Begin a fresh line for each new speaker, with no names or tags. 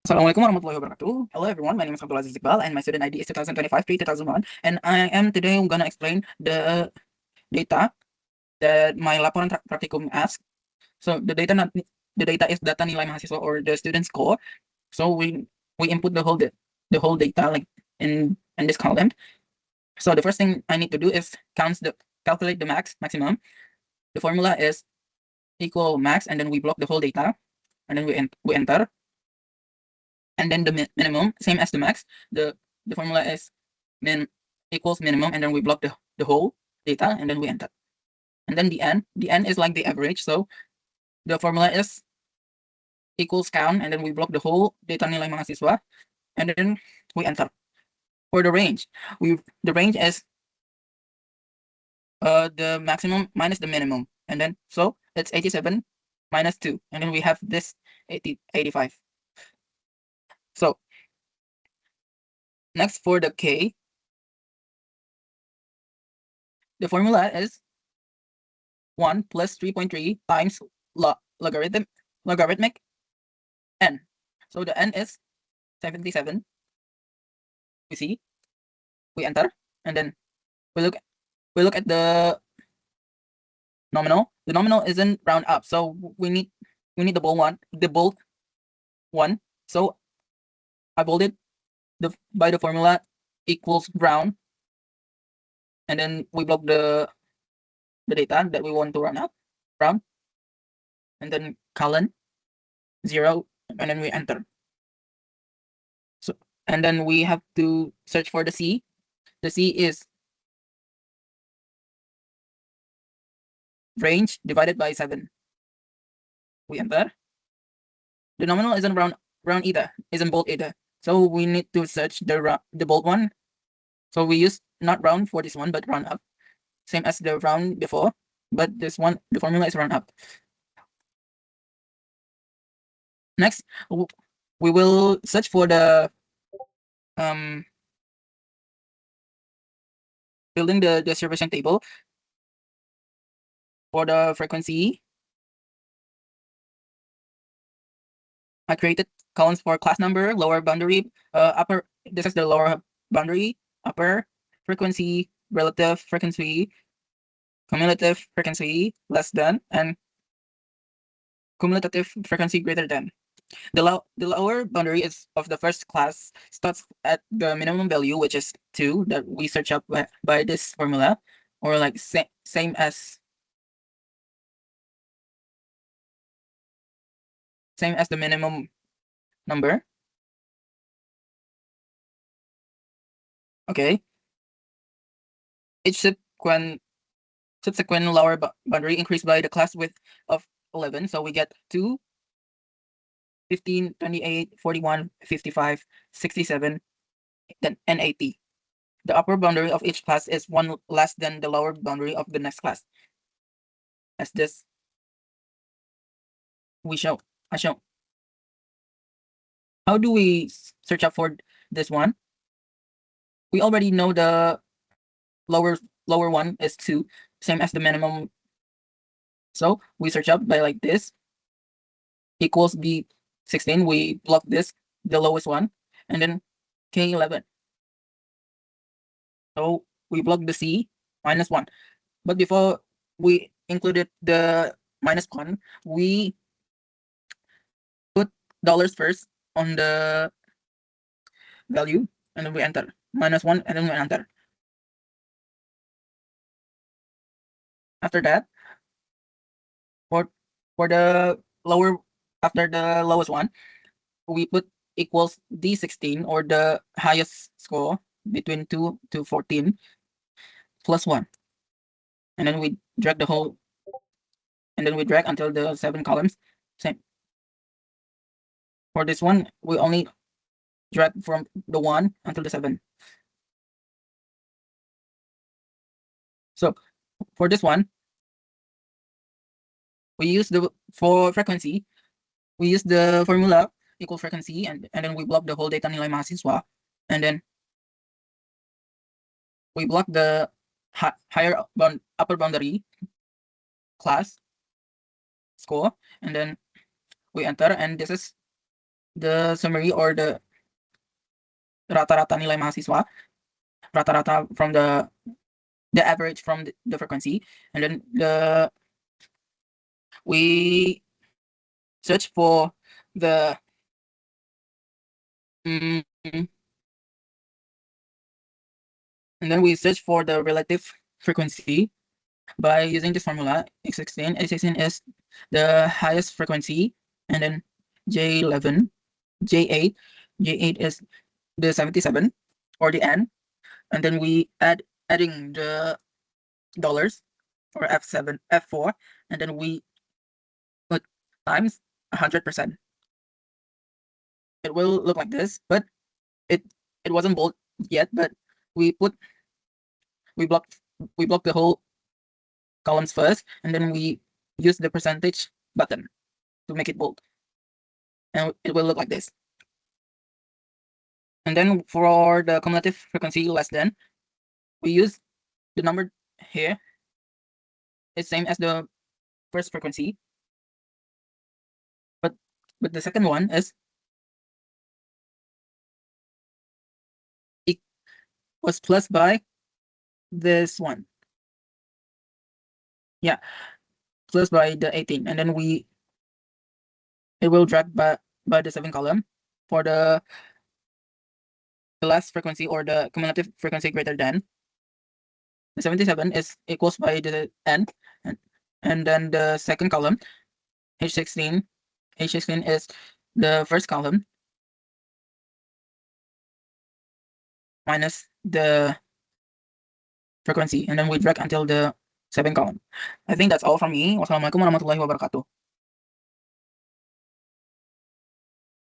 Assalamualaikum warahmatullahi wabarakatuh. Hello everyone, my name is Aziz and my student ID is 2025-2001, and I am today gonna explain the data that my laporan praktikum asked. So the data is data nilai mahasiswa or the student score. So we input the whole data like in this column. So the first thing I need to do is calculate the maximum. The formula is equal max, and then we block the whole data, and then we enter. And then the minimum, same as the max. The formula is equals minimum, and then we block the whole data, and then we enter. And then the n is like the average. So the formula is equals count, and then we block the whole data nilai mahasiswa, and then we enter. For the range, the range is the maximum minus the minimum, and then so it's 87 minus 2, and then we have this 85. So next, for the k, the formula is 1 plus 3.3 times logarithmic n. So the n is 77. We see, we enter, and then we look at the nominal. The nominal isn't round up, so we need the bold one. So I bolded by the formula equals round, and then we block the data that we want to round, and then colon 0, and then we enter. So, and then we have to search for the c. The c is range divided by 7. We enter. The nominal isn't round either, isn't bold either. So we need to search the bold one. So we use not round for this one, but round up. Same as the round before, but this one, the formula is round up. Next, we will search for the building the distribution table. For the frequency, I created columns for class number, lower boundary, upper. This is the lower boundary, upper frequency, relative frequency, cumulative frequency less than, and cumulative frequency greater than. The lower boundary is of the first class starts at the minimum value, which is 2, that we search up by this formula, or like same as the minimum number. Okay. Each subsequent lower boundary increased by the class width of 11. So we get 2, 15, 28, 41, 55, 67, and 80. The upper boundary of each class is 1 less than the lower boundary of the next class. As this I show. How do we search up for this one? We already know the lower one is 2, same as the minimum. So we search up by like this, equals B16. We block this, the lowest one, and then K11. So we block the C, -1. But before we included the -1, we put dollars first on the value, and then we enter -1, and then we enter. After that, for the lower, after the lowest one, we put equals D16, or the highest score between 2 to 14 plus 1, and then we drag the whole, and then we drag until the 7 columns. Same for this one, we only drag from the 1 until the 7. So for this one, we use for frequency, we use the formula equal frequency, and then we block the whole data nilai mahasiswa, and then we block the upper boundary class score, and then we enter, and this is the summary or the rata-rata nilai mahasiswa, rata-rata from the average from the frequency, and then we search for the mm, and then we search for the relative frequency by using this formula x16. X16 is the highest frequency, and then J11, J8, J8 is the 77 or the N, and then we adding the dollars or F7, F4, and then we put times 100%. It will look like this, but it it wasn't bold yet, but we put we blocked we blocked the whole columns first, and then we use the percentage button to make it bold, and it will look like this. And then for the cumulative frequency less than, we use the number here. It's same as the first frequency, but the second one is it was plus by this one. Yeah, plus by the 18, and then it will drag by the 7 column for the last frequency or the cumulative frequency greater than. The 77 is equals by the n, and then the second column H16 is the first column minus the frequency, and then we drag until the 7 column. I think that's all from me. Wassalamualaikum warahmatullahi wabarakatuh.